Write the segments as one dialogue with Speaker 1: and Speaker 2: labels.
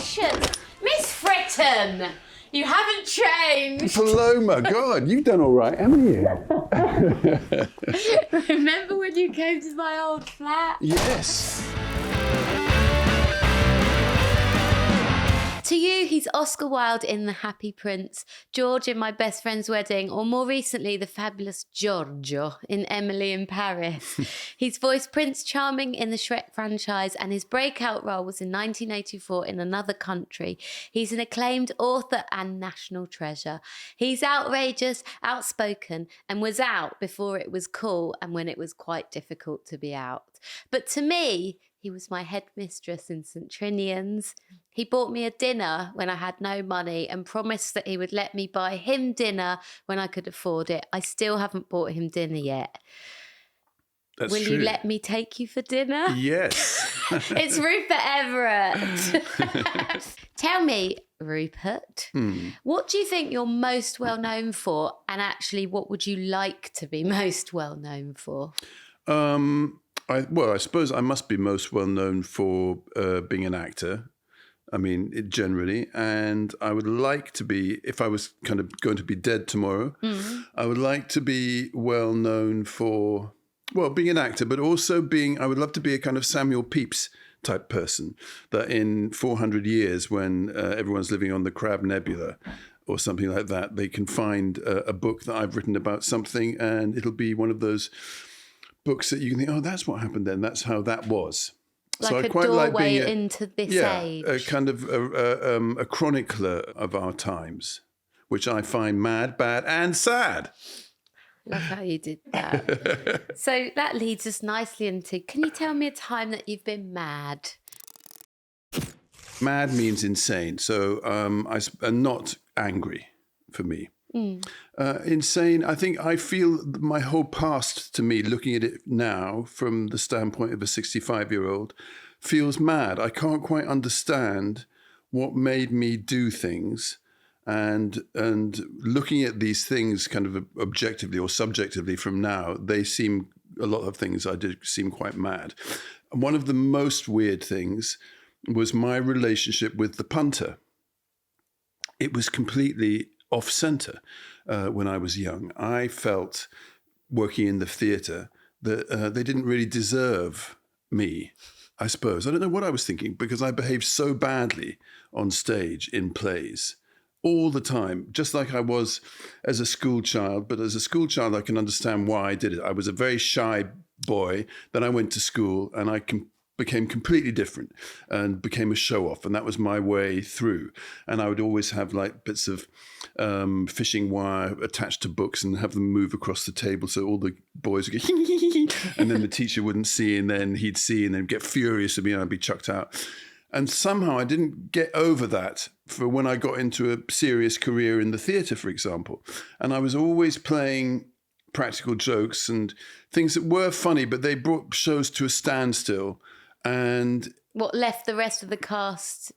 Speaker 1: Congratulations, Miss Fritton. You haven't changed.
Speaker 2: Paloma, God, you've done all right, haven't you?
Speaker 1: Remember when you came to my old flat?
Speaker 2: Yes.
Speaker 1: To you, he's Oscar Wilde in The Happy Prince, George in My Best Friend's Wedding, or more recently, the fabulous Giorgio in Emily in Paris. He's voiced Prince Charming in the Shrek franchise, and his breakout role was in 1984 in Another Country. He's an acclaimed author and national treasure. He's outrageous, outspoken, and was out before it was cool and when it was quite difficult to be out. But to me, he was my headmistress in St Trinian's. He bought me a dinner when I had no money and promised that he would let me buy him dinner when I could afford it. I still haven't bought him dinner yet.
Speaker 2: That's
Speaker 1: Will
Speaker 2: true.
Speaker 1: you let me take you for dinner?
Speaker 2: Yes.
Speaker 1: It's Rupert Everett. Tell me, Rupert, what do you think you're most well known for? And actually, what would you like to be most well known for?
Speaker 2: I suppose I must be most well known for being an actor. I mean, generally. And I would like to be, if I was kind of going to be dead tomorrow, I would like to be well known for, well, being an actor, but also I would love to be a kind of Samuel Pepys type person, that in 400 years when everyone's living on the Crab Nebula or something like that, they can find a book that I've written about something, and it'll be one of those books that you can think, oh, that's what happened then. That's how that was.
Speaker 1: Like
Speaker 2: so I
Speaker 1: a
Speaker 2: quite
Speaker 1: doorway
Speaker 2: like being
Speaker 1: into this age.
Speaker 2: a kind of a chronicler of our times, which I find mad, bad, and sad.
Speaker 1: Love how you did that. So that leads us nicely into, can you tell me a time that you've been mad?
Speaker 2: Mad means insane. So not angry for me. Insane, I feel my whole past to me, looking at it now from the standpoint of a 65-year-old, feels mad. I can't quite understand what made me do things, and looking at these things kind of objectively or subjectively from now, a lot of things I did seem quite mad. And one of the most weird things was my relationship with the punter. It was completely off-centre when I was young. I felt, working in the theatre, that they didn't really deserve me, I suppose. I don't know what I was thinking, because I behaved so badly on stage in plays all the time, just like I was as a school child. But as a school child, I can understand why I did it. I was a very shy boy. Then I went to school and I became completely different and became a show-off, and that was my way through. And I would always have like bits of fishing wire attached to books and have them move across the table, so all the boys would go and then the teacher wouldn't see, and then he'd see and then get furious at me and I'd be chucked out. And somehow I didn't get over that for when I got into a serious career in the theatre, for example. And I was always playing practical jokes and things that were funny, but they brought shows to a standstill. And
Speaker 1: what left the rest of the cast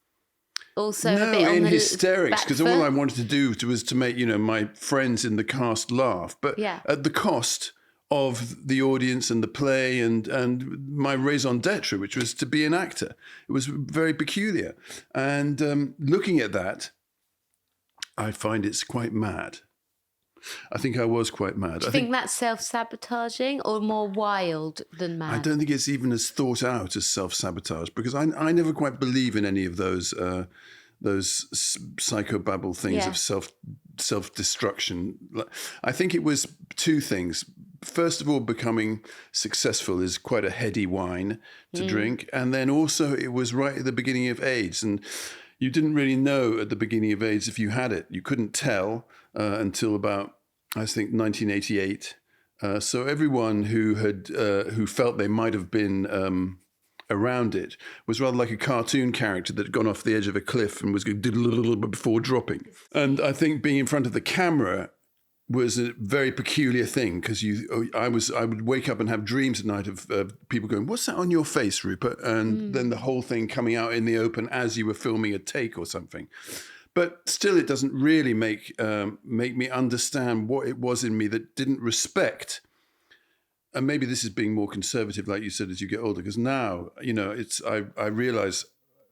Speaker 1: also
Speaker 2: no,
Speaker 1: a bit on
Speaker 2: in
Speaker 1: the
Speaker 2: hysterics, because all
Speaker 1: back
Speaker 2: I
Speaker 1: foot?
Speaker 2: wanted to do was to make, my friends in the cast laugh, but at the cost of the audience and the play and my raison d'etre, which was to be an actor. It was very peculiar. And looking at that, I find it's quite mad. I think I was quite mad.
Speaker 1: Do you think that's self-sabotaging or more wild than mad?
Speaker 2: I don't think it's even as thought out as self-sabotage, because I never quite believe in any of those psychobabble things of self-destruction. I think it was two things. First of all, becoming successful is quite a heady wine to drink. And then also it was right at the beginning of AIDS. And you didn't really know at the beginning of AIDS if you had it. You couldn't tell until about, I think, 1988. So everyone who felt they might have been around it was rather like a cartoon character that had gone off the edge of a cliff and was going before dropping. And I think being in front of the camera was a very peculiar thing, because I would wake up and have dreams at night of people going, "What's that on your face, Rupert?" And then the whole thing coming out in the open as you were filming a take or something. But still, it doesn't really make me understand what it was in me that didn't respect. And maybe this is being more conservative, like you said, as you get older, because now, I realize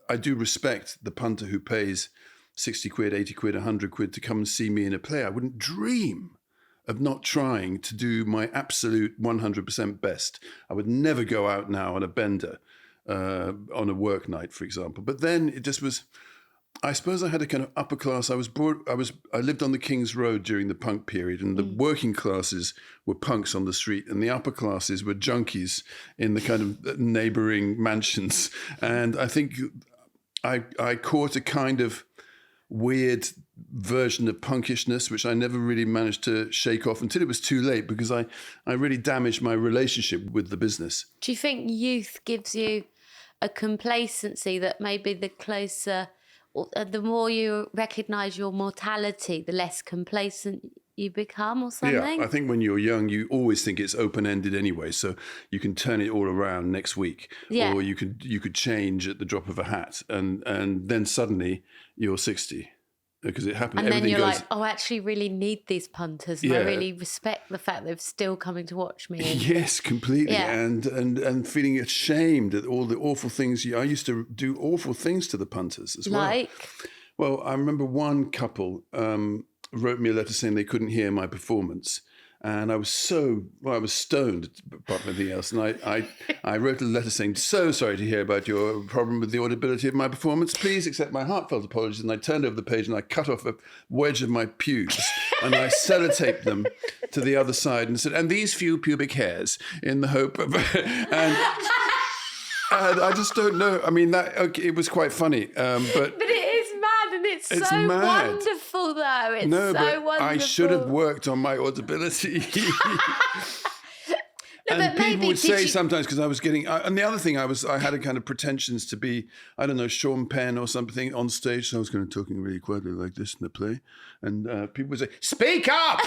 Speaker 2: I do respect the punter who pays 60 quid, 80 quid, 100 quid to come and see me in a play. I wouldn't dream of not trying to do my absolute 100% best. I would never go out now on a bender on a work night, for example. But then it just was, I suppose I had a kind of upper class. I lived on the King's Road during the punk period, and the working classes were punks on the street, and the upper classes were junkies in the kind of neighboring mansions. And I think I caught a kind of weird version of punkishness, which I never really managed to shake off until it was too late, because I really damaged my relationship with the business.
Speaker 1: Do you think youth gives you a complacency that maybe the closer, or the more you recognise your mortality, the less complacent you become, or something?
Speaker 2: Yeah, I think when you're young, you always think it's open-ended anyway, so you can turn it all around next week, or you could change at the drop of a hat, and then suddenly you're 60, because it happened.
Speaker 1: And then you're like, oh, I actually really need these punters, and I really respect the fact they're still coming to watch me.
Speaker 2: Yes, completely, and feeling ashamed at all the awful things. I used to do awful things to the punters as well. Well, I remember one couple wrote me a letter saying they couldn't hear my performance. And I was I was stoned, apart from anything else. And I wrote a letter saying, so sorry to hear about your problem with the audibility of my performance. Please accept my heartfelt apologies. And I turned over the page and I cut off a wedge of my pubes and I sellotaped them to the other side and said, and these few pubic hairs in the hope of... and I just don't know. I mean, it was quite funny. But it is mad, and it's so mad.
Speaker 1: Wonderful, though. It's
Speaker 2: so
Speaker 1: wonderful.
Speaker 2: I should have worked on my audibility. And people would say sometimes, because I was getting, and the other thing I had a kind of pretensions to be, I don't know, Sean Penn or something on stage. So I was kind of talking really quietly like this in the play. And people would say, speak up,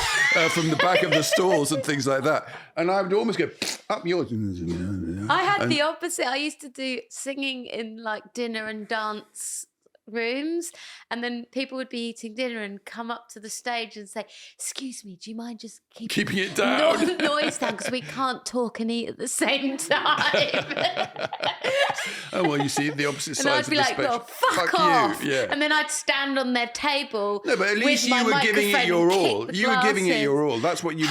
Speaker 2: from the back of the stalls and things like that. And I would almost go, up yours.
Speaker 1: I had the opposite. I used to do singing in like dinner and dance rooms, and then people would be eating dinner and come up to the stage and say, excuse me, do you mind just
Speaker 2: keeping it down?
Speaker 1: Noise down, because we can't talk and eat at the same time.
Speaker 2: Oh, well, you see the opposite
Speaker 1: and
Speaker 2: sides
Speaker 1: I'd be
Speaker 2: of the
Speaker 1: like,
Speaker 2: spectrum.
Speaker 1: well, fuck off.
Speaker 2: You. Yeah.
Speaker 1: And then I'd stand on their table.
Speaker 2: No, but at least you were giving it your all. You were giving it your all. That's what you.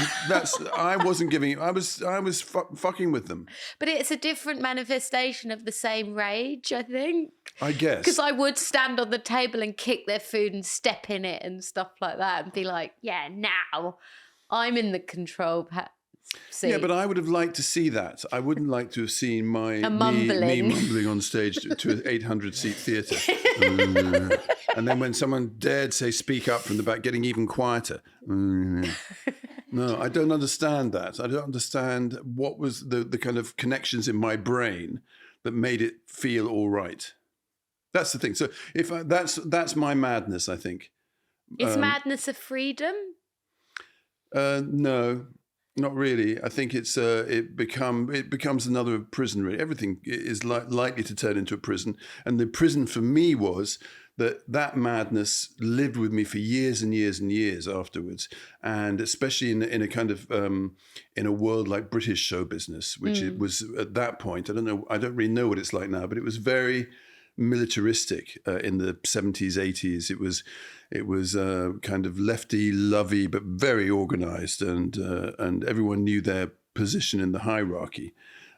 Speaker 2: I wasn't giving it. I was fucking with them.
Speaker 1: But it's a different manifestation of the same rage, I think.
Speaker 2: I guess.
Speaker 1: Because I would stand on the table and kick their food and step in it and stuff like that and be like, yeah, now I'm in the control seat.
Speaker 2: Yeah, but I would have liked to see that. I wouldn't like to have seen me mumbling on stage to an 800-seat theatre. And then when someone dared say speak up from the back, getting even quieter. No, I don't understand that. I don't understand what was the kind of connections in my brain that made it feel all right. That's the thing. So that's my madness, I think.
Speaker 1: Is madness a freedom?
Speaker 2: No, not really. I think it becomes another prison. Really, everything is likely to turn into a prison, and the prison for me was that madness lived with me for years and years and years afterwards, and especially in a kind of in a world like British show business, which it was at that point. I don't really know what it's like now, but it was very militaristic in the 70s, 80s. It was kind of lefty, lovey, but very organized, and everyone knew their position in the hierarchy.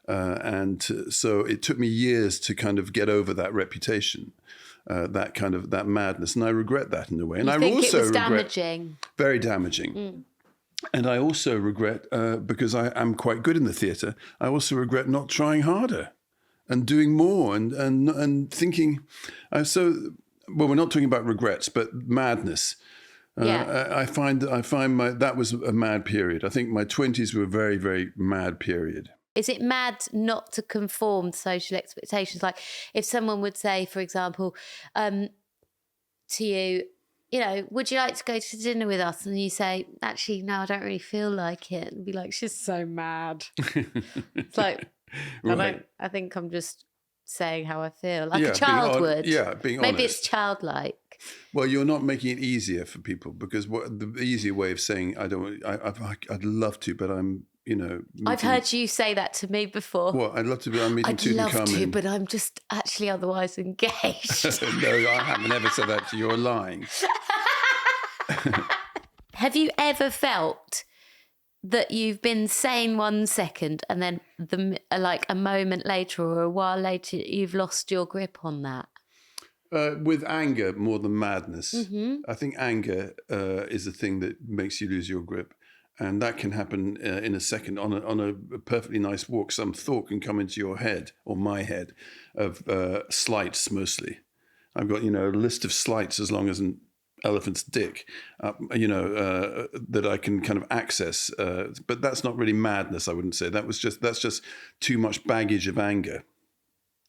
Speaker 2: And so it took me years to kind of get over that reputation, that madness, and I regret that in a way. And I also regret, damaging, very damaging. And I also regret, because I am quite good in the theatre, I also regret not trying harder and doing more and thinking. Well, we're not talking about regrets, but madness. I find that was a mad period. I think my 20s were a very, very mad period.
Speaker 1: Is it mad not to conform to social expectations? Like if someone would say, for example, to you, would you like to go to dinner with us? And you say, actually, no, I don't really feel like it. And be like, she's so mad. It's like, right. I think I'm just saying how I feel, like a child would.
Speaker 2: Yeah, being honest.
Speaker 1: Maybe it's childlike.
Speaker 2: Well, you're not making it easier for people, because the easier way of saying I'd love to, but I'm
Speaker 1: I've heard you say that to me before.
Speaker 2: What? I'd love to be on meeting Tutankhamun.
Speaker 1: I'd love to, but I'm just actually otherwise engaged.
Speaker 2: No, I haven't ever said that to you. You're lying.
Speaker 1: Have you ever felt that you've been sane 1 second and then like a moment later or a while later you've lost your grip on that?
Speaker 2: With anger more than madness. I think anger is the thing that makes you lose your grip. And that can happen in a second on a perfectly nice walk. Some thought can come into your head, or my head, of slights mostly. I've got, a list of slights as long as an elephant's dick, that I can kind of access. But that's not really madness, I wouldn't say. That's just too much baggage of anger.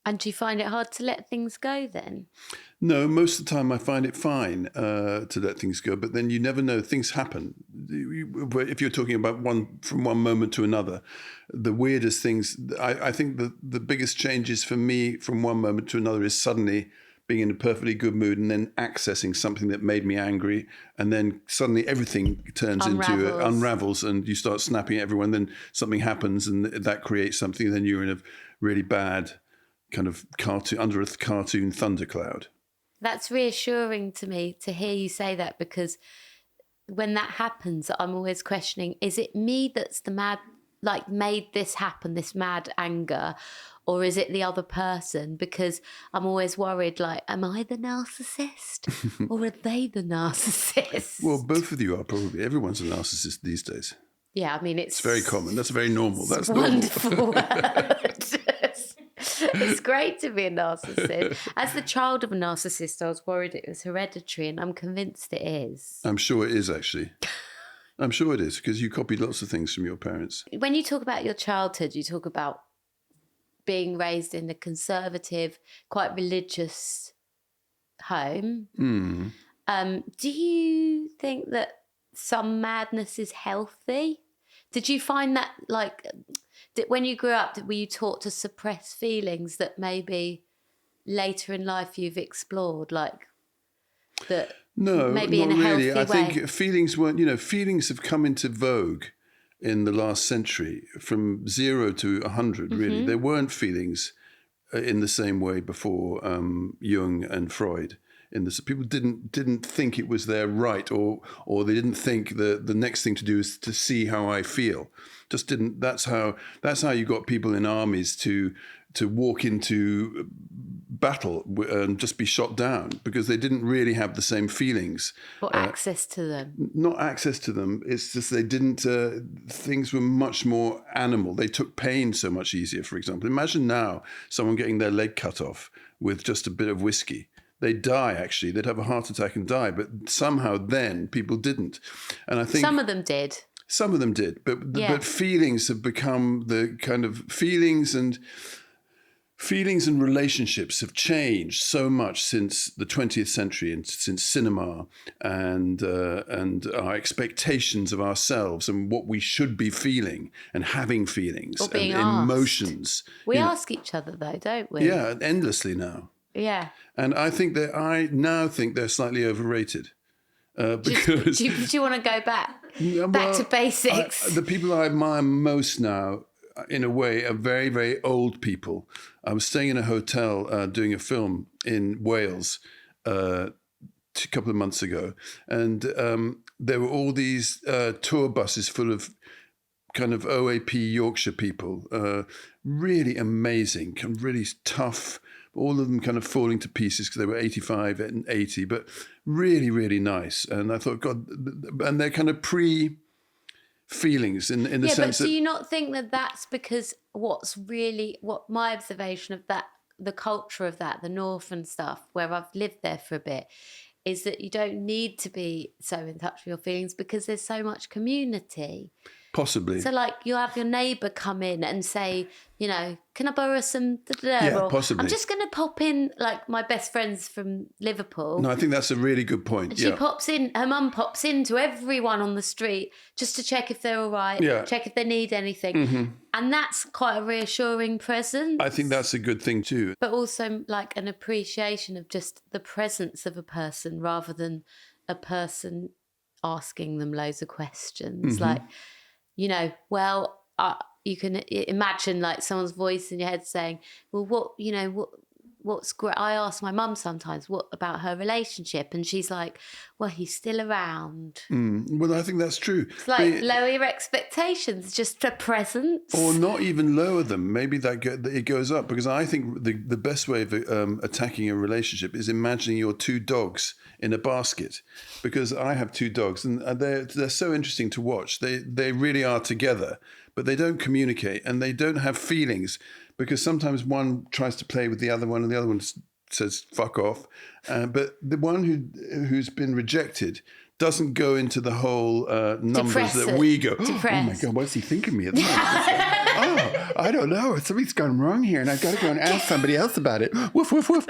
Speaker 1: And do you find it hard to let things go then?
Speaker 2: No, most of the time I find it fine to let things go, but then you never know. Things happen. If you're talking about from one moment to another, the weirdest things, I think the biggest changes for me from one moment to another is suddenly being in a perfectly good mood and then accessing something that made me angry, and then suddenly everything unravels and you start snapping at everyone, then something happens and that creates something, and then you're in a really bad kind of under a cartoon thundercloud. That's
Speaker 1: reassuring to me to hear you say that, because when that happens, I'm always questioning, is it me that's the mad, like made this happen, this mad anger, or is it the other person? Because I'm always worried, like, am I the narcissist or are they the narcissist?
Speaker 2: Well, both of you are probably. Everyone's a narcissist these days.
Speaker 1: Yeah, I mean, it's
Speaker 2: very common. That's very normal. That's
Speaker 1: wonderful
Speaker 2: normal.
Speaker 1: Word. It's great to be a narcissist. As the child of a narcissist, I was worried it was hereditary, and I'm convinced it is.
Speaker 2: I'm sure it is, actually. I'm sure it is, because you copied lots of things from your parents.
Speaker 1: When you talk about your childhood, you talk about being raised in a conservative, quite religious home. Do you think that some madness is healthy? Did you find that, like, when you grew up, were you taught to suppress feelings that maybe later in life you've explored, like that?
Speaker 2: No,
Speaker 1: maybe
Speaker 2: not
Speaker 1: in a
Speaker 2: really.
Speaker 1: healthy
Speaker 2: I
Speaker 1: way?
Speaker 2: think feelings weren't, feelings have come into vogue in the last century from 0 to 100, really. There weren't feelings in the same way before Jung and Freud. People didn't think it was their right, or they didn't think the next thing to do is to see how I feel. Just didn't. That's how you got people in armies to walk into battle and just be shot down, because they didn't really have the same feelings
Speaker 1: or access to them.
Speaker 2: Not access to them. It's just they didn't. Things were much more animal. They took pain so much easier. For example, imagine now someone getting their leg cut off with just a bit of whiskey. They'd die, actually. They'd have a heart attack and die. But somehow then people didn't. And I think
Speaker 1: some of them did.
Speaker 2: Some of them did. But feelings have become the kind of feelings and relationships have changed so much since the 20th century and since cinema and our expectations of ourselves and what we should be feeling and having feelings
Speaker 1: or being
Speaker 2: and
Speaker 1: asked.
Speaker 2: Emotions.
Speaker 1: We ask each other, though, don't we?
Speaker 2: Yeah, endlessly now.
Speaker 1: Yeah.
Speaker 2: And I now think they're slightly overrated. Because
Speaker 1: do you want to go back to basics?
Speaker 2: The people I admire most now, in a way, are very, very old people. I was staying in a hotel doing a film in Wales a couple of months ago, and there were all these tour buses full of kind of OAP Yorkshire people, really amazing, really tough. All of them kind of falling to pieces because they were 85 and 80, but really, really nice. And I thought, God, and they're kind of feelings in the sense that...
Speaker 1: do you not think that that's because what my observation of that, the culture of that, the North and stuff, where I've lived there for a bit, is that you don't need to be so in touch with your feelings because there's so much community.
Speaker 2: Possibly.
Speaker 1: So, like, you have your neighbour come in and say, can I borrow some?
Speaker 2: Yeah,
Speaker 1: or,
Speaker 2: possibly.
Speaker 1: I'm just going to pop in, like, my best friend's from Liverpool.
Speaker 2: No, I think that's a really good point.
Speaker 1: And she pops in, her mum pops into everyone on the street just to check if they're all right, check if they need anything. Mm-hmm. And that's quite a reassuring presence.
Speaker 2: I think that's a good thing too.
Speaker 1: But also, like, an appreciation of just the presence of a person rather than a person asking them loads of questions. Mm-hmm. Like, you can imagine like someone's voice in your head saying, well, what's great? I ask my mum sometimes, what about her relationship? And she's like, well, he's still around.
Speaker 2: Well, I think that's true.
Speaker 1: It's like lower your expectations, just a presence.
Speaker 2: Or not even lower them. Maybe it goes up, because I think the best way of attacking a relationship is imagining your two dogs in a basket. Because I have two dogs, and they're so interesting to watch. They really are together, but they don't communicate and they don't have feelings, because sometimes one tries to play with the other one and the other one says fuck off. But the one who's been rejected doesn't go into the whole numbers that we go, oh my God, what's he thinking of me at the moment? I don't know. Something's gone wrong here and I've got to go and ask somebody else about it. Woof, woof, woof.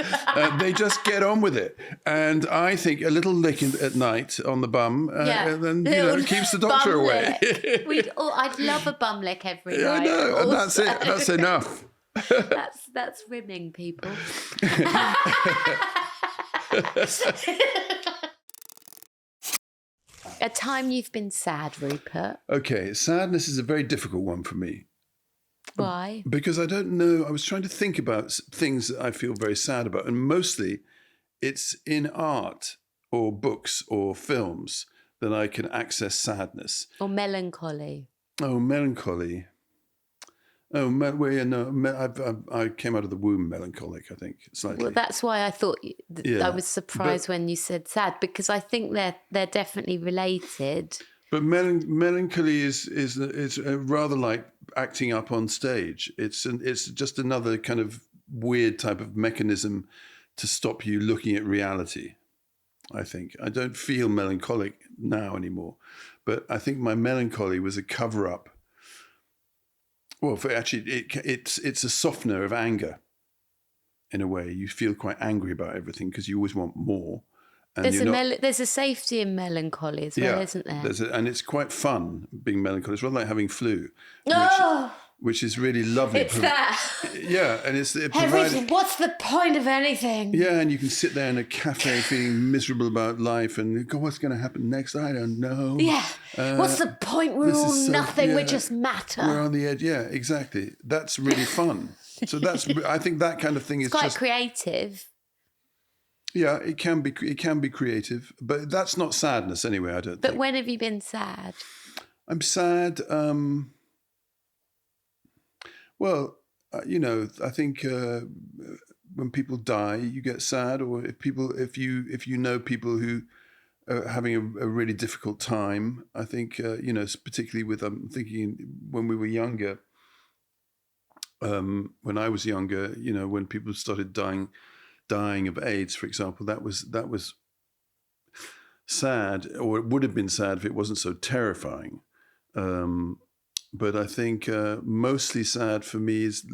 Speaker 2: They just get on with it. And I think a little lick at night on the bum and then, it keeps the doctor away.
Speaker 1: I'd love a bum lick every night.
Speaker 2: I know, and that's it. That's enough.
Speaker 1: That's rimming, people. A time you've been sad, Rupert.
Speaker 2: Okay, sadness is a very difficult one for me.
Speaker 1: Why?
Speaker 2: Because I don't know. I was trying to think about things that I feel very sad about, and mostly it's in art or books or films that I can access sadness.
Speaker 1: Or melancholy.
Speaker 2: Oh, melancholy. Oh, I came out of the womb melancholic, I think, slightly.
Speaker 1: Well, that's why I thought I was surprised when you said sad, because I think they're definitely related.
Speaker 2: But melancholy is rather like acting up on stage. It's just another kind of weird type of mechanism to stop you looking at reality, I think. I don't feel melancholic now anymore, but I think my melancholy was a cover-up. Well, it's a softener of anger. In a way, you feel quite angry about everything because you always want more. And
Speaker 1: there's a safety in melancholy as well, isn't there?
Speaker 2: And it's quite fun being melancholy. It's rather like having flu, which is really lovely.
Speaker 1: It's that.
Speaker 2: Yeah, and
Speaker 1: everything. What's the point of anything?
Speaker 2: Yeah, and you can sit there in a cafe feeling miserable about life and go, what's going to happen next? I don't know.
Speaker 1: Yeah. What's the point? We're all nothing. We just matter.
Speaker 2: We're on the edge. Yeah, exactly. That's really fun. So I think that kind of thing is
Speaker 1: quite creative.
Speaker 2: Yeah, it can be creative, but that's not sadness anyway, I don't think.
Speaker 1: But when have you been sad? I'm
Speaker 2: sad. I think when people die, you get sad, or if you know people who are having a really difficult time, I think, particularly I'm thinking when we were younger, when I was younger, when people started dying of AIDS, for example, that was sad, or it would have been sad if it wasn't so terrifying. But I think mostly sad for me is,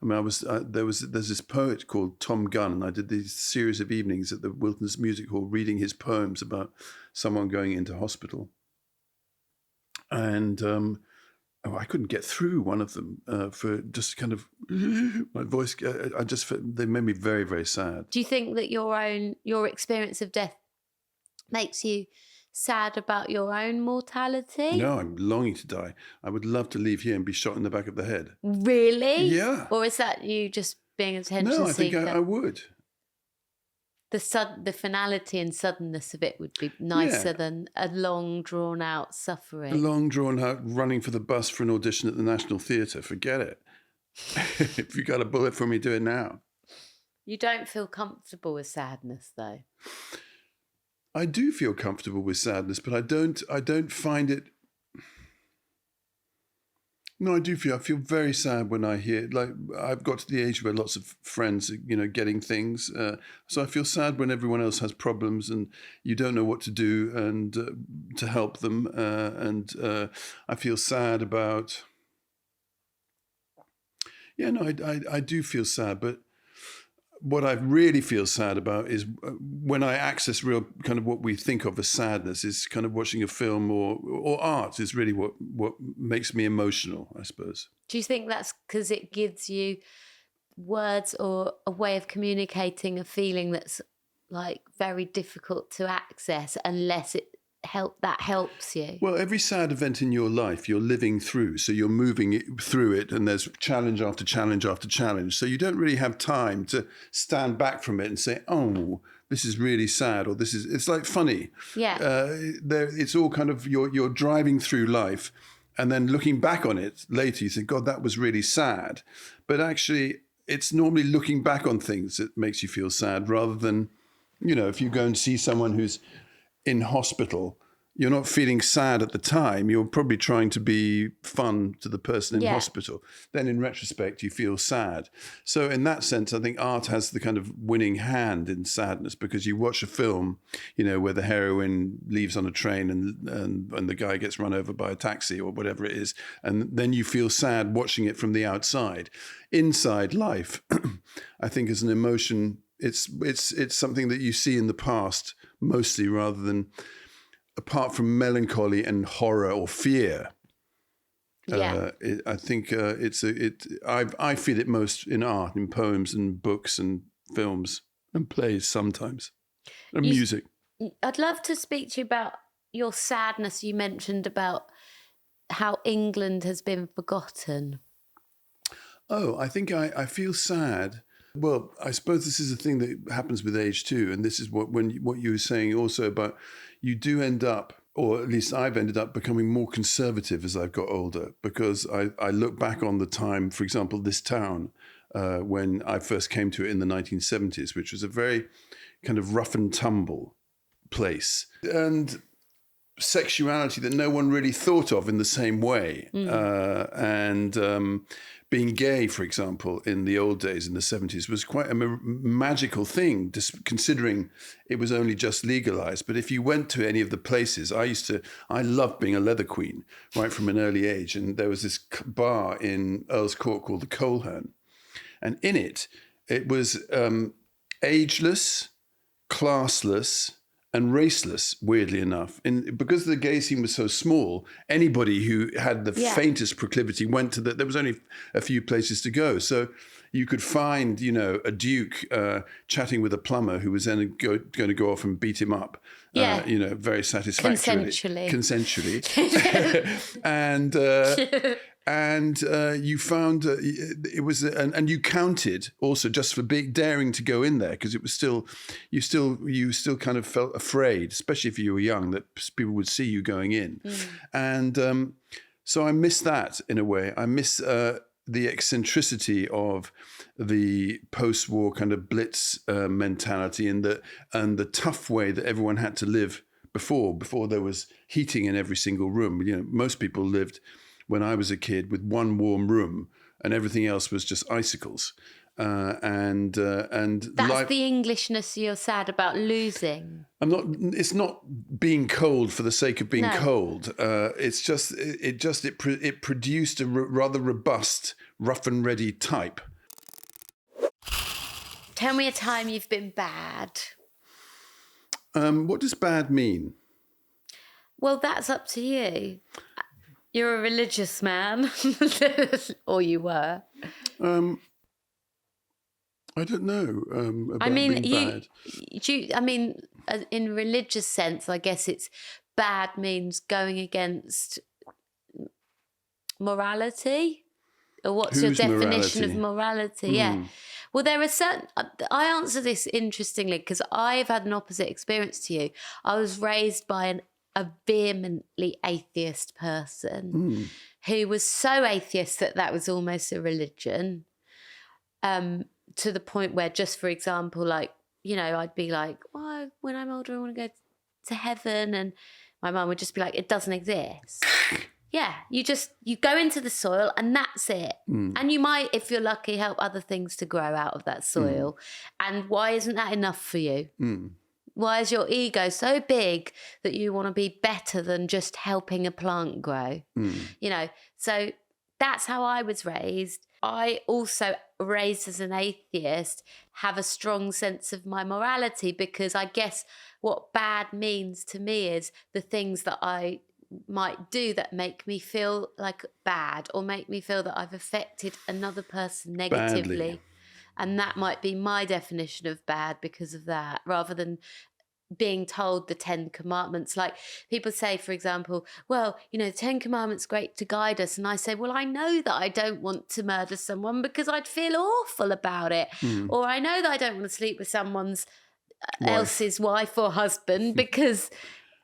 Speaker 2: there's this poet called Tom Gunn, and I did these series of evenings at the Wilderness Music Hall reading his poems about someone going into hospital. And I couldn't get through one of them for just kind of my voice. They made me very, very sad.
Speaker 1: Do you think that your experience of death makes you sad about your own mortality?
Speaker 2: No, I'm longing to die. I would love to leave here and be shot in the back of the head.
Speaker 1: Really?
Speaker 2: Yeah.
Speaker 1: Or is that you just being an attention seeker?
Speaker 2: No, I think I would.
Speaker 1: The finality and suddenness of it would be nicer than a long, drawn-out suffering.
Speaker 2: A long, drawn-out running for the bus for an audition at the National Theatre. Forget it. If you got a bullet for me, do it now.
Speaker 1: You don't feel comfortable with sadness, though.
Speaker 2: I do feel comfortable with sadness, but I don't find it. No, I feel very sad when I hear, like, I've got to the age where lots of friends are, getting things. So I feel sad when everyone else has problems and you don't know what to do and to help them. I feel sad about, I do feel sad, but what I really feel sad about is when I access real kind of what we think of as sadness is kind of watching a film or art is really what makes me emotional, I suppose.
Speaker 1: Do you think that's because it gives you words or a way of communicating a feeling that's like very difficult to access unless helps you?
Speaker 2: Well, every sad event in your life you're living through, so you're moving through it, and there's challenge after challenge after challenge. So you don't really have time to stand back from it and say, "Oh, this is really sad," or "This is." It's like funny.
Speaker 1: Yeah.
Speaker 2: It's all kind of you're driving through life, and then looking back on it later, you think, "God, that was really sad," but actually, it's normally looking back on things that makes you feel sad, rather than, if you go and see someone who's in hospital, you're not feeling sad at the time. You're probably trying to be fun to the person in hospital. Then in retrospect, you feel sad. So in that sense, I think art has the kind of winning hand in sadness, because you watch a film, where the heroine leaves on a train and the guy gets run over by a taxi or whatever it is. And then you feel sad watching it from the outside. Inside life, I think, is an emotion. It's something that you see in the past mostly, rather than, apart from melancholy and horror or fear. I think I feel it most in art, in poems and books and films and plays sometimes, and music.
Speaker 1: I'd love to speak to you about your sadness. You mentioned about how England has been forgotten.
Speaker 2: Oh, I think I feel sad. Well, I suppose this is a thing that happens with age too, and this is what you were saying also about, you do end up, or at least I've ended up, becoming more conservative as I've got older, because I look back on the time, for example, this town, when I first came to it in the 1970s, which was a very kind of rough and tumble place, and sexuality that no one really thought of in the same way. And being gay, for example, in the old days, in the 70s, was quite a magical thing, just considering it was only just legalized. But if you went to any of the places, I loved being a leather queen right from an early age. And there was this bar in Earl's Court called the Coalhern. And in it was ageless, classless, and raceless, weirdly enough. And because the gay scene was so small, anybody who had the faintest proclivity went to there was only a few places to go. So you could find, a duke chatting with a plumber who was then going to go off and beat him up, very satisfactorily. Consensually. And you found it was, and you counted also just for daring to go in there, because it was you still kind of felt afraid, especially if you were young, that people would see you going in. And so I miss that in a way. I miss the eccentricity of the post-war kind of blitz mentality, and the tough way that everyone had to live before there was heating in every single room. Most people lived, when I was a kid, with one warm room, and everything else was just icicles. And
Speaker 1: that's the Englishness you're sad about losing.
Speaker 2: It's not being cold for the sake of being cold. It's just it produced a rather robust, rough and ready type.
Speaker 1: Tell me a time you've been bad.
Speaker 2: What does bad mean?
Speaker 1: Well, that's up to you. You're a religious man, or you were.
Speaker 2: I don't know about being bad.
Speaker 1: In religious sense, I guess it's bad means going against morality. Or what's your definition of morality? Yeah. Well, there are certain... I answer this interestingly because I've had an opposite experience to you. I was raised by a vehemently atheist person who was so atheist that was almost a religion, to the point where, just for example, I'd be like, well, when I'm older, I want to go to heaven. And my mum would just be like, it doesn't exist. Yeah, you go into the soil and that's it. And you might, if you're lucky, help other things to grow out of that soil. And why isn't that enough for you? Why is your ego so big that you want to be better than just helping a plant grow? So that's how I was raised. I also, raised as an atheist, have a strong sense of my morality, because I guess what bad means to me is the things that I might do that make me feel like bad, or make me feel that I've affected another person negatively. Badly. And that might be my definition of bad because of that, rather than being told the 10 commandments. Like people say, for example, well, the 10 commandments great to guide us. And I say, well, I know that I don't want to murder someone because I'd feel awful about it. Or I know that I don't want to sleep with someone's else's wife or husband because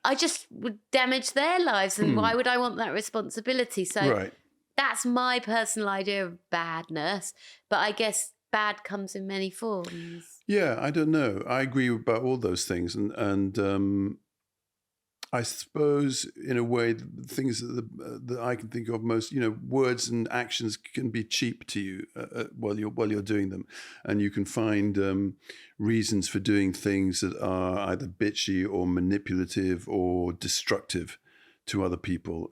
Speaker 1: I just would damage their lives. And why would I want that responsibility? So that's my personal idea of badness. But I guess bad comes in many forms.
Speaker 2: Yeah, I don't know. I agree about all those things, and I suppose in a way, the things that I can think of most, words and actions can be cheap to you while you're doing them, and you can find reasons for doing things that are either bitchy or manipulative or destructive to other people.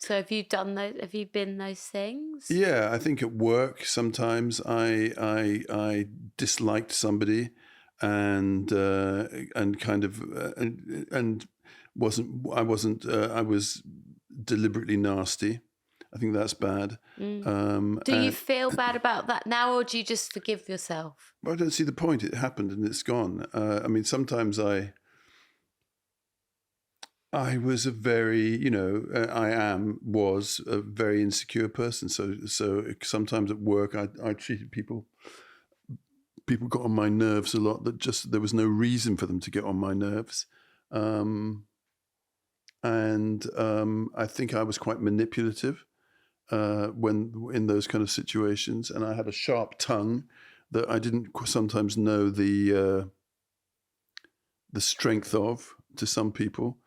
Speaker 1: So have you done those? Have you been those things?
Speaker 2: Yeah, I think at work sometimes I disliked somebody, and kind of and I was deliberately nasty. I think that's bad.
Speaker 1: Do you feel bad about that now, or do you just forgive yourself?
Speaker 2: I don't see the point. It happened and it's gone. I mean, sometimes I was a very, was a very insecure person. So sometimes at work, I treated people got on my nerves a lot, that just, there was no reason for them to get on my nerves. I think I was quite manipulative when in those kind of situations. And I had a sharp tongue that I didn't sometimes know the strength of to some people.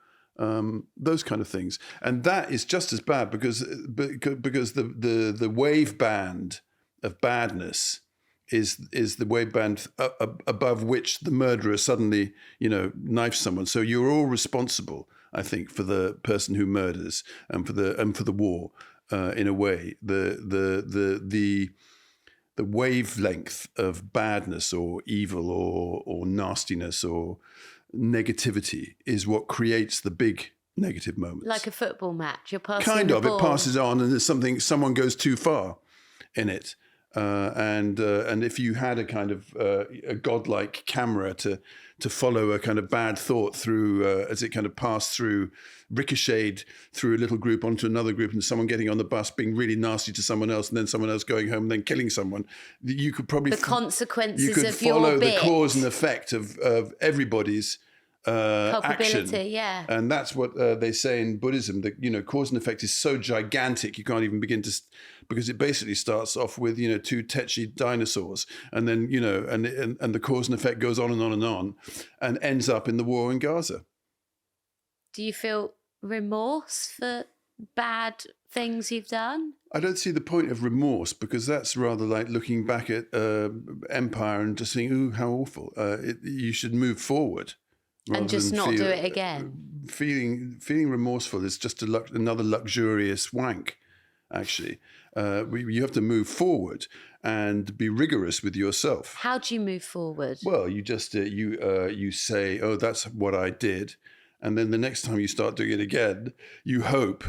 Speaker 2: Those kind of things, and that is just as bad because the wave band of badness is the wave band above which the murderer suddenly knifes someone. So you're all responsible, I think, for the person who murders and for the war. In a way, the wavelength of badness or evil or nastiness or negativity is what creates the big negative moments.
Speaker 1: Like a football match, you're passing
Speaker 2: kind
Speaker 1: the
Speaker 2: of
Speaker 1: ball.
Speaker 2: It passes on, and there's someone goes too far in it, and if you had a kind of a godlike camera to follow a kind of bad thought through as it kind of passed through, ricocheted through a little group onto another group, and someone getting on the bus being really nasty to someone else, and then someone else going home and then killing someone, you could probably
Speaker 1: the consequences
Speaker 2: you could
Speaker 1: of
Speaker 2: follow
Speaker 1: your bit.
Speaker 2: the cause and effect of everybody's action.
Speaker 1: Yeah.
Speaker 2: And that's what they say in Buddhism, that cause and effect is so gigantic you can't even begin to, because it basically starts off with two tetchy dinosaurs, and then and the cause and effect goes on and on and on, and ends up in the war in Gaza. Do
Speaker 1: you feel remorse for bad things you've done?
Speaker 2: I don't see the point of remorse, because that's rather like looking back at empire and just saying, "Ooh, how awful!" You should move forward.
Speaker 1: And just not do it again.
Speaker 2: Feeling remorseful is just another luxurious wank, actually. You have to move forward and be rigorous with yourself.
Speaker 1: How do you move forward?
Speaker 2: Well, you just you say, "Oh, that's what I did," and then the next time you start doing it again, you hope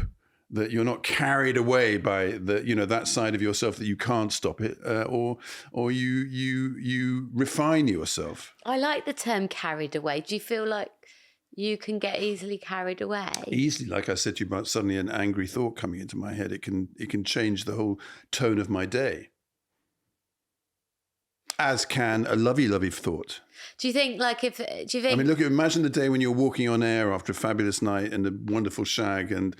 Speaker 2: that you're not carried away by that side of yourself that you can't stop it, or you refine yourself.
Speaker 1: I like the term carried away. Do you feel like you can get easily carried away?
Speaker 2: Easily, like I said to you about suddenly an angry thought coming into my head, it can change the whole tone of my day. As can a lovey thought.
Speaker 1: Do you think, I
Speaker 2: mean, imagine the day when you're walking on air after a fabulous night and a wonderful shag and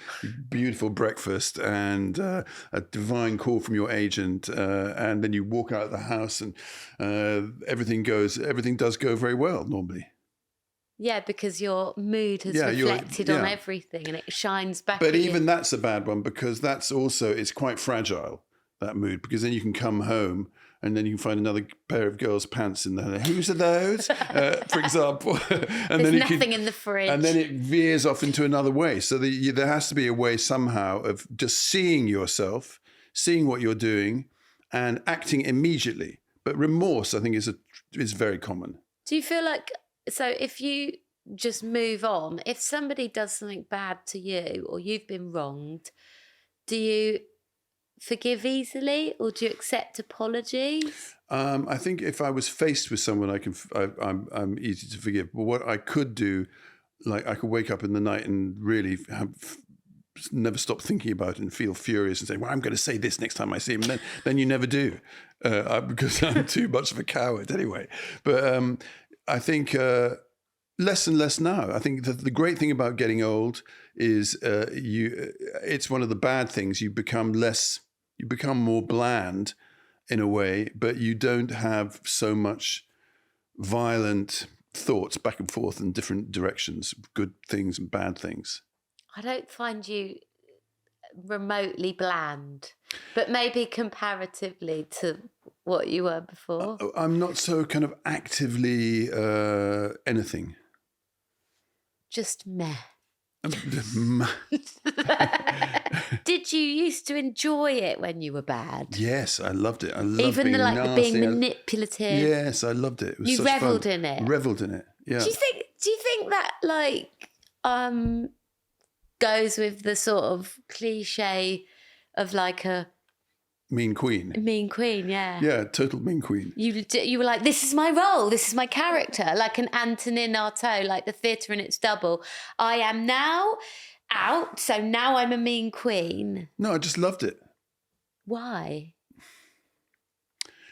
Speaker 2: beautiful breakfast and a divine call from your agent, and then you walk out of the house and everything does go very well normally.
Speaker 1: Yeah, because your mood has reflected on everything and it shines back.
Speaker 2: But even that's a bad one, because that's also, it's quite fragile, that mood, because then you can come home and then you can find another pair of girls' pants in there. Whose are those, for example? And
Speaker 1: there's nothing in the fridge.
Speaker 2: And then it veers off into another way. So there has to be a way somehow of just seeing yourself, seeing what you're doing, and acting immediately. But remorse, I think, is very common.
Speaker 1: Do you feel like, so if you just move on, if somebody does something bad to you or you've been wronged, do you forgive easily, or do you accept apologies?
Speaker 2: I think if I was faced with someone, I'm easy to forgive. But what I could do, like I could wake up in the night and really never stop thinking about it and feel furious and say, well, I'm going to say this next time I see him. And then you never do because I'm too much of a coward anyway. But I think less and less now. I think that the great thing about getting old is it's one of the bad things. You become more bland in a way, but you don't have so much violent thoughts back and forth in different directions, good things and bad things.
Speaker 1: I don't find you remotely bland, but maybe comparatively to what you were before.
Speaker 2: I'm not so kind of actively anything.
Speaker 1: Just meh. Did you used to enjoy it when you were bad?
Speaker 2: Yes, I loved it. I loved
Speaker 1: even
Speaker 2: being
Speaker 1: the being manipulative.
Speaker 2: Yes, I loved it. It was
Speaker 1: you
Speaker 2: such
Speaker 1: revelled
Speaker 2: fun.
Speaker 1: in it.
Speaker 2: Revelled in it. Yeah.
Speaker 1: Do you think that goes with the sort of cliche of like a
Speaker 2: mean queen?
Speaker 1: Mean queen, yeah.
Speaker 2: Yeah, total mean queen.
Speaker 1: You were like, this is my role, this is my character, like an Antonin Artaud, like the theatre in its double. I am now out, so now I'm a mean queen.
Speaker 2: No, I just loved it.
Speaker 1: Why?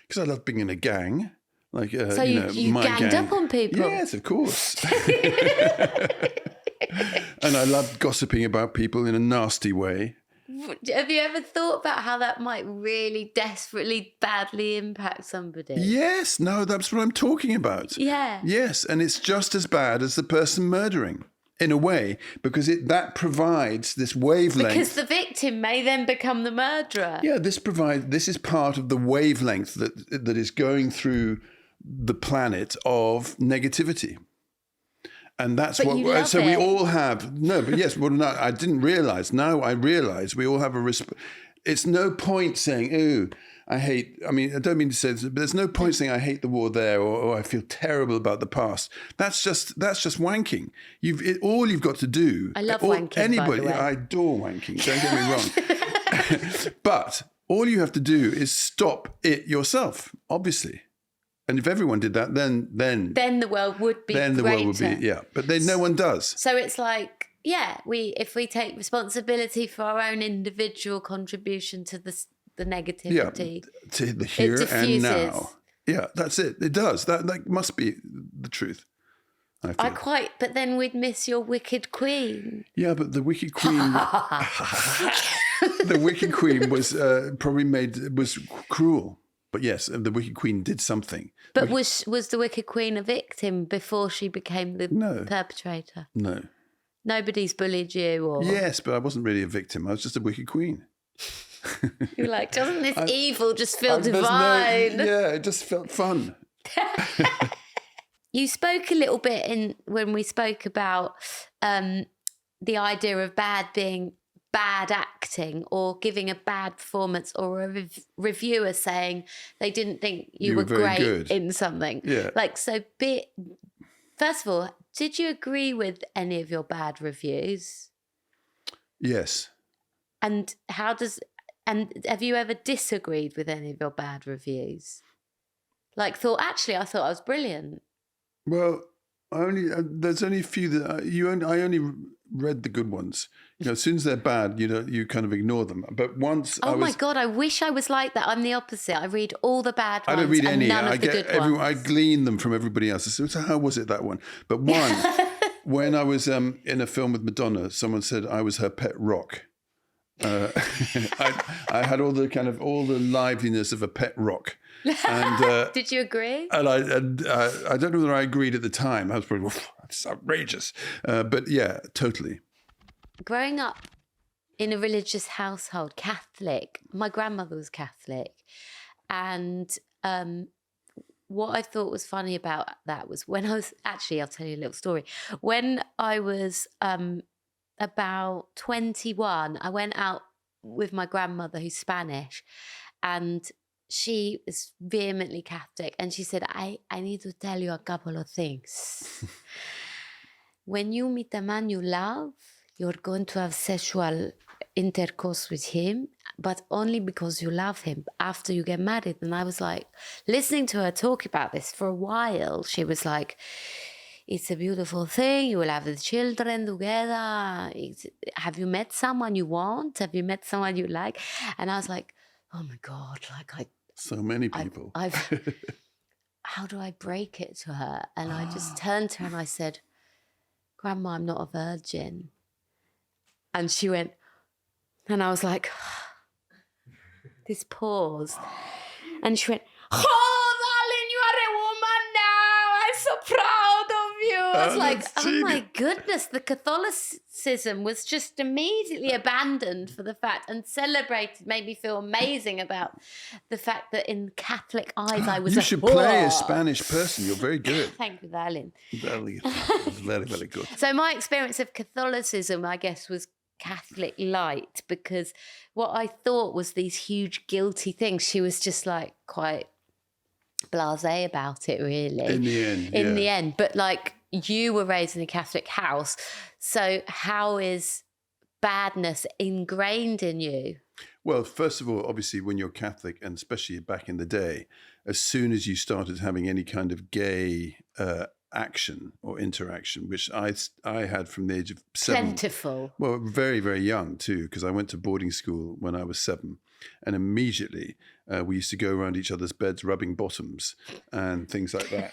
Speaker 2: Because I love being in a gang. Like,
Speaker 1: so you
Speaker 2: my
Speaker 1: ganged
Speaker 2: gang.
Speaker 1: up on people?
Speaker 2: Yes, of course. And I loved gossiping about people in a nasty way.
Speaker 1: Have you ever thought about how that might really desperately badly impact somebody?
Speaker 2: Yes, no, that's what I'm talking about.
Speaker 1: Yeah.
Speaker 2: Yes, and it's just as bad as the person murdering, in a way, because that provides this wavelength.
Speaker 1: Because the victim may then become the murderer.
Speaker 2: Yeah, this is part of the wavelength that is going through the planet of negativity. And that's
Speaker 1: but
Speaker 2: what. So we all have yes. Well, no, I didn't realize. Now I realize we all have a. It's no point saying, "Oh, I hate." I mean, I don't mean to say this, but there's no point saying I hate the war there or I feel terrible about the past. That's just wanking. All you've got to do.
Speaker 1: I love wanking.
Speaker 2: Anybody,
Speaker 1: by the way.
Speaker 2: I adore wanking. Don't get me wrong. But all you have to do is stop it yourself. Obviously. And if everyone did that, then
Speaker 1: the world would be
Speaker 2: then the
Speaker 1: greater.
Speaker 2: world would be but then no one does.
Speaker 1: So it's like if we take responsibility for our own individual contribution to the negativity,
Speaker 2: to the here and now. Yeah, that's it. It does. That must be the truth.
Speaker 1: But then we'd miss your wicked queen.
Speaker 2: Yeah, but the wicked queen. The wicked queen was was cruel. But yes, the Wicked Queen did something.
Speaker 1: But was the Wicked Queen a victim before she became the perpetrator?
Speaker 2: No.
Speaker 1: Nobody's bullied you or...
Speaker 2: Yes, but I wasn't really a victim. I was just a Wicked Queen.
Speaker 1: You're like, doesn't this evil just feel divine?
Speaker 2: It just felt fun.
Speaker 1: You spoke a little bit when we spoke about the idea of bad being bad acting or giving a bad performance or a reviewer saying they didn't think you were great
Speaker 2: good
Speaker 1: in something.
Speaker 2: Yeah.
Speaker 1: First of all, did you agree with any of your bad reviews?
Speaker 2: Yes.
Speaker 1: And have you ever disagreed with any of your bad reviews? Like I thought I was brilliant.
Speaker 2: Well, there's only a few that I only read the good ones. As soon as they're bad, you kind of ignore them. But once
Speaker 1: my God, I wish I was like that. I'm the opposite. I read all the bad ones.
Speaker 2: I don't read any.
Speaker 1: None of the good ones.
Speaker 2: I glean them from everybody else. So how was it, that one? But when I was in a film with Madonna, someone said I was her pet rock. I had all the liveliness of a pet rock. And
Speaker 1: did you agree?
Speaker 2: And I don't know whether I agreed at the time. I was probably, that's outrageous. But yeah, totally.
Speaker 1: Growing up in a religious household, Catholic, my grandmother was Catholic. And what I thought was funny about that was when I was, I'll tell you a little story. When I was about 21, I went out with my grandmother who's Spanish, and she is vehemently Catholic, and she said, I need to tell you a couple of things. When you meet a man you love, you're going to have sexual intercourse with him, but only because you love him after you get married. And I was like, listening to her talk about this for a while, she was like, it's a beautiful thing. You will have the children together. Have you met someone you want? Have you met someone you like? And I was like, oh my God,
Speaker 2: so many people.
Speaker 1: How do I break it to her? And I just turned to her and I said, Grandma, I'm not a virgin. And she went, and I was like, this pause. And she went, oh, darling, you are a woman now. I'm so proud of you. I was like, oh my goodness, the Catholicism was just immediately abandoned for the fact and celebrated, made me feel amazing about the fact that in Catholic eyes I was
Speaker 2: You should play a Spanish person. You're very good.
Speaker 1: Thank you, darling.
Speaker 2: Very, very good.
Speaker 1: So my experience of Catholicism, I guess, was Catholic light, because what I thought was these huge guilty things, she was just like quite blasé about it, really. In the end. But like, you were raised in a Catholic house, so how is badness ingrained in you?
Speaker 2: Well, first of all, obviously, when you're Catholic, and especially back in the day, as soon as you started having any kind of gay action or interaction, which I had from the age of 7.
Speaker 1: Plentiful.
Speaker 2: Well, very, very young too, because I went to boarding school when I was 7. And immediately we used to go around each other's beds rubbing bottoms and things like that.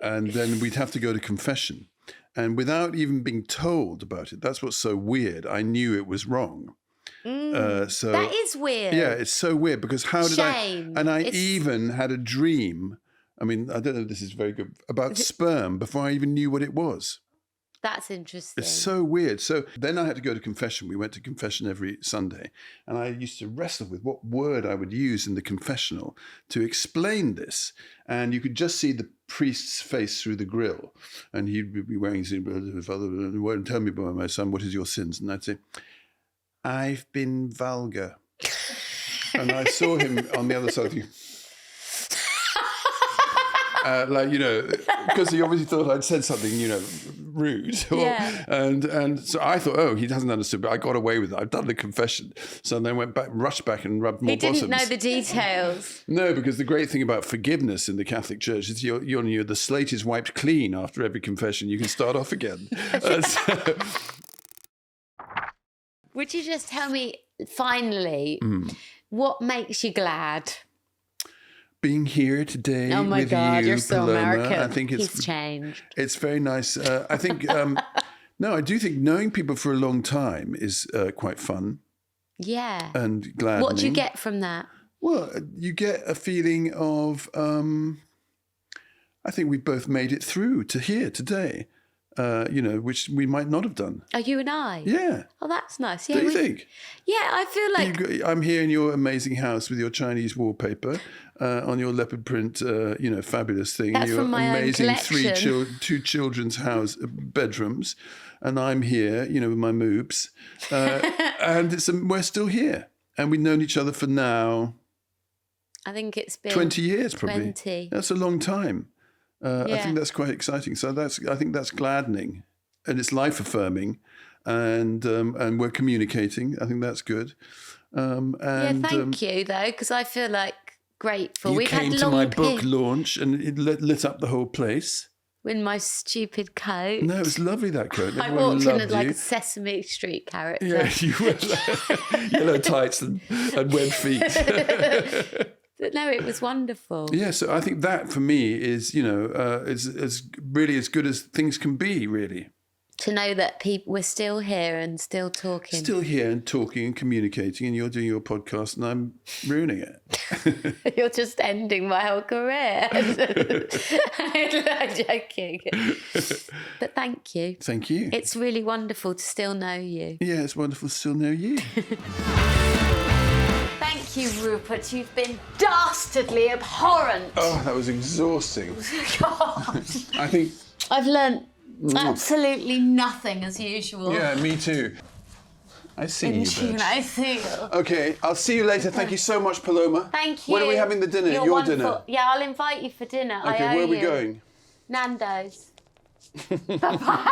Speaker 2: And then we'd have to go to confession. And without even being told about it, that's what's so weird. I knew it was wrong. So
Speaker 1: that is weird.
Speaker 2: Yeah, it's so weird, because how did
Speaker 1: Shame.
Speaker 2: I even had a dream, I mean, I don't know if this is very good, about sperm before I even knew what it was.
Speaker 1: That's interesting.
Speaker 2: It's so weird. So then I had to go to confession. We went to confession every Sunday. And I used to wrestle with what word I would use in the confessional to explain this. And you could just see the priest's face through the grill. And he'd be wearing his father, won't tell me, my son, what is your sins? And I'd say, I've been vulgar. And I saw him on the other side thinking, like, you know, because he obviously thought I'd said something, you know, rude. And so I thought, oh, he hasn't understood, but I got away with it. I've done the confession. So then went back, rushed back and rubbed more bottoms.
Speaker 1: He didn't know the details.
Speaker 2: No, because the great thing about forgiveness in the Catholic Church is you're the slate is wiped clean after every confession. You can start off again.
Speaker 1: Would you just tell me, finally, what makes you glad?
Speaker 2: Being here today
Speaker 1: oh my
Speaker 2: with
Speaker 1: God,
Speaker 2: you,
Speaker 1: you're so
Speaker 2: Paloma.
Speaker 1: American.
Speaker 2: I think
Speaker 1: He's changed.
Speaker 2: It's very nice. I think, no, I do think knowing people for a long time is quite fun.
Speaker 1: Yeah.
Speaker 2: And gladdening.
Speaker 1: What do you get from that?
Speaker 2: Well, you get a feeling of, I think we both made it through to here today, you know, which we might not have done.
Speaker 1: Oh, you and I?
Speaker 2: Yeah.
Speaker 1: Oh, that's nice. Yeah,
Speaker 2: do you think?
Speaker 1: Yeah, I feel like...
Speaker 2: I'm here in your amazing house with your Chinese wallpaper on your leopard print, you know, fabulous thing.
Speaker 1: That's
Speaker 2: your
Speaker 1: from my
Speaker 2: amazing
Speaker 1: own collection.
Speaker 2: two children's bedrooms. And I'm here, you know, with my moobs. And we're still here. And we've known each other for now...
Speaker 1: I think it's been
Speaker 2: 20 years, probably.
Speaker 1: 20.
Speaker 2: That's a long time.
Speaker 1: Yeah.
Speaker 2: I think that's quite exciting. So I think that's gladdening, and it's life affirming, and we're communicating. I think that's good.
Speaker 1: Thank you though, because I feel like grateful.
Speaker 2: You came to my book launch, and it lit up the whole place.
Speaker 1: In my stupid coat.
Speaker 2: No, it was lovely, that coat.
Speaker 1: I walked in as like a Sesame Street character.
Speaker 2: Yeah, you were yellow tights and webbed feet.
Speaker 1: But no, it was wonderful.
Speaker 2: Yeah, so I think that for me is, you know, is really as good as things can be, really.
Speaker 1: To know that we're still here and still talking.
Speaker 2: Still here and talking and communicating, and you're doing your podcast and I'm ruining it.
Speaker 1: You're just ending my whole career. I'm joking. But thank you.
Speaker 2: Thank you.
Speaker 1: It's really wonderful to still know you.
Speaker 2: Yeah, it's wonderful to still know you.
Speaker 1: Thank you, Rupert. You've been dastardly abhorrent.
Speaker 2: Oh, that was exhausting.
Speaker 1: God.
Speaker 2: I think...
Speaker 1: I've learnt absolutely nothing as usual.
Speaker 2: Yeah, me too. I see you, bitch.
Speaker 1: I see you.
Speaker 2: Okay, I'll see you later. Thank you so much, Paloma.
Speaker 1: Thank you.
Speaker 2: When are we having the dinner?
Speaker 1: You're
Speaker 2: your
Speaker 1: wonderful.
Speaker 2: dinner?
Speaker 1: Yeah, I'll invite you for dinner.
Speaker 2: Okay,
Speaker 1: I owe
Speaker 2: where are we
Speaker 1: you.
Speaker 2: going?
Speaker 1: Nando's. Bye-bye.